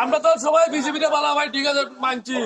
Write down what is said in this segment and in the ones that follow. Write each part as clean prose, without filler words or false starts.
আমরা তো সবাই বিজেপিতে বলা ভাই, ঠিক আছে মানছি।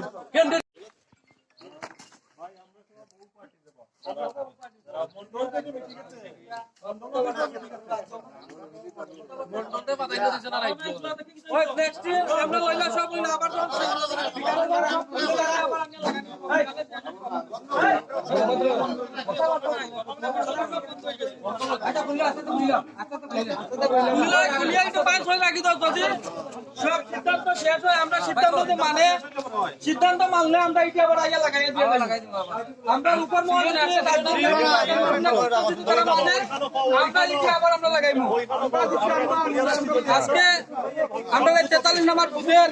সিদ্ধান্ত মানলে আমরা এটি আবার আগে লাগাই দিয়ে আমরা উপর আমরা লাগাইব। আজকে আমরা 43 নম্বর বুথের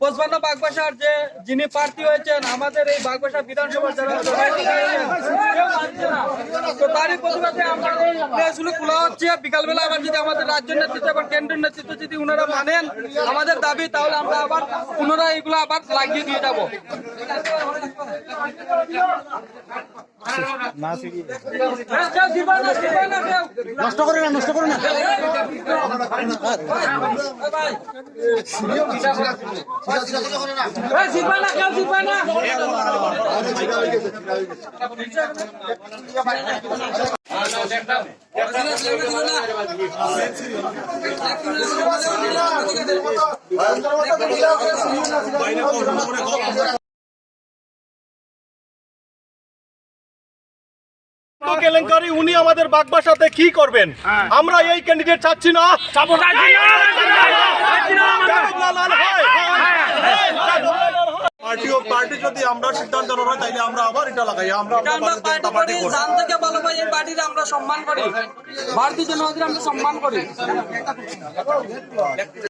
55 বাগবাসার যে যিনি প্রার্থী হয়েছেন আমাদের এই বাগবাসা বিধানসভা যারা তো তারই প্রতিবাদে আমরা প্রেসগুলো খোলা হচ্ছে। বিকালবেলা আবার যদি আমাদের রাজ্য নেতৃত্ব এবং কেন্দ্রীয় নেতৃত্ব যদি ওনারা মানেন আমাদের দাবি, তাহলে আমরা আবার পুনরায় এগুলো আবার লাগিয়ে দিয়ে যাবো। নষ্ট করে না, নষ্ট করে না। কেলেঙ্কারি উনি আমাদের বাগবাসাতে কি করবেন? আমরা এই ক্যান্ডিডেট চাচ্ছি না। পার্টি যদি আমরা সিদ্ধান্ত নেই তাইলে আমরা আবার এটা লাগাই। আমরা ভালো পাই, এই পার্টির আমরা সম্মান করি, ভারতীয় জনতা আমরা সম্মান করি।